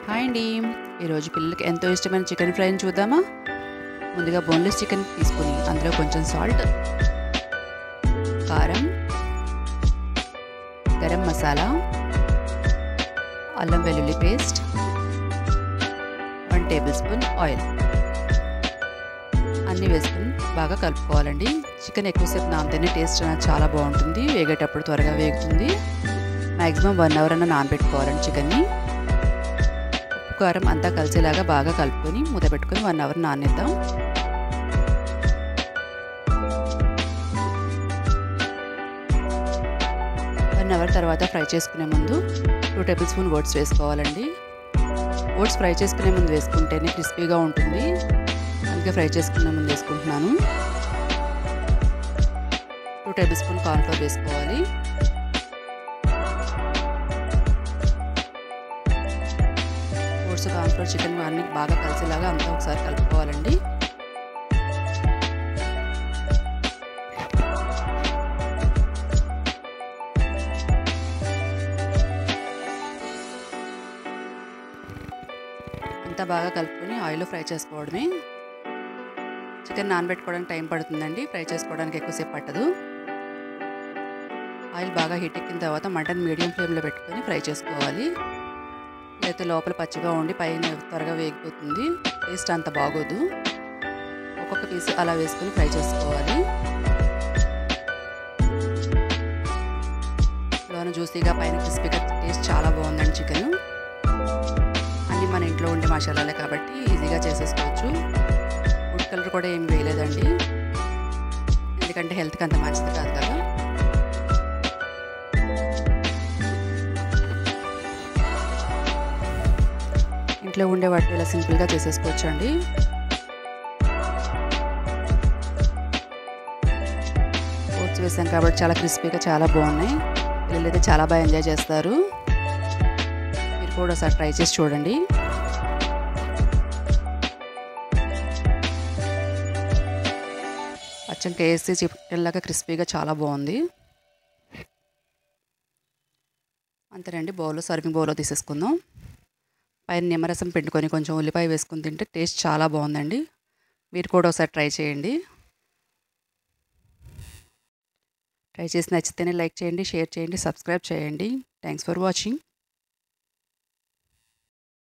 Hi అండి. ఈరోజు పిల్లలకి ఎంతో ఇష్టమైన చికెన్ ఫ్రైని చూద్దామా? ముందుగా బోన్లెస్ చికెన్ తీసుకుని అందులో కొంచెం సాల్ట్, కారం, గరం మసాలా, అల్లం వెల్లుల్లి పేస్ట్, 1 టేబుల్ స్పూన్ ఆయిల్ అన్నీ వేసుకుని బాగా కలుపుకోవాలండి. చికెన్ ఎక్కువసేపు నానితేనే టేస్ట్ అనేది చాలా బాగుంటుంది. వేగేటప్పుడు త్వరగా వేగుతుంది. మ్యాక్సిమం 1 అవర్ అన్న నానబెట్టుకోవాలండి చికెన్ని. కారం అంతా కలిసేలాగా బాగా కలుపుకొని మూత పెట్టుకొని 1 అవర్ నానేద్దాం. అవర్ తర్వాత ఫ్రై చేసుకునే ముందు 2 టేబుల్ స్పూన్ ఓట్స్ వేసుకోవాలండి. ఓట్స్ ఫ్రై చేసుకునే ముందు వేసుకుంటేనే క్రిస్పీగా ఉంటుంది. అందుకే ఫ్రై చేసుకునే ముందు వేసుకుంటున్నాను. 2 టేబుల్ స్పూన్ కార్న్ఫ్లోర్ వేసుకోవాలి. ఓట్స్, కార్న్ఫ్లోర్, చికెన్ అన్నీ బాగా కలిసేలాగా అంతా ఒకసారి కలుపుకోవాలండి. అంతా బాగా కలుపుకొని ఆయిల్లో ఫ్రై చేసుకోవడమే. చికెన్ నానబెట్టుకోవడానికి టైం పడుతుందండి. ఫ్రై చేసుకోవడానికి ఎక్కువసేపు పట్టదు. ఆయిల్ బాగా హీట్ ఎక్కిన తర్వాత మటన్ మీడియం ఫ్లేమ్లో పెట్టుకొని ఫ్రై చేసుకోవాలి. అయితే లోపల పచ్చిగా ఉండి పైన త్వరగా వేగిపోతుంది. టేస్ట్ అంత బాగోదు. ఒక్కొక్క పీస్ అలా వేసుకొని ఫ్రై చేసుకోవాలి. లోన జ్యూసీగా పైన క్రిస్పీగా టేస్ట్ చాలా బాగుందండి చికెన్. అన్నీ మన ఇంట్లో ఉండే మసాలాలే కాబట్టి ఈజీగా చేసేసుకోవచ్చు. ఫుడ్ కలర్ కూడా ఏం వేయలేదండి, ఎందుకంటే హెల్త్కి అంత మంచిది కాదు కదా. ఇంట్లో ఉండే వాటిని ఇలా సింపుల్గా చేసేసుకోవచ్చు అండి. ఓట్స్ వేసాం కాబట్టి చాలా క్రిస్పీగా చాలా బాగున్నాయి. పిల్లలు అయితే చాలా బాగా ఎంజాయ్ చేస్తారు. మీరు కూడా ఒకసారి ట్రై చేసి చూడండి. అచ్చం కేఎఫ్సీ చికెన్ లాగా క్రిస్పీగా చాలా బాగుంది. అంతేనండి. సర్వింగ్ బౌల్లో తీసేసుకుందాం. పైన నిమ్మరసం పిండుకొని కొంచెం ఉల్లిపాయ వేసుకుని తింటే టేస్ట్ చాలా బాగుందండి. మీరు కూడా ఒకసారి ట్రై చేయండి. ట్రై చేసి నచ్చితేనే లైక్ చేయండి, షేర్ చేయండి, సబ్స్క్రైబ్ చేయండి. Thanks for watching.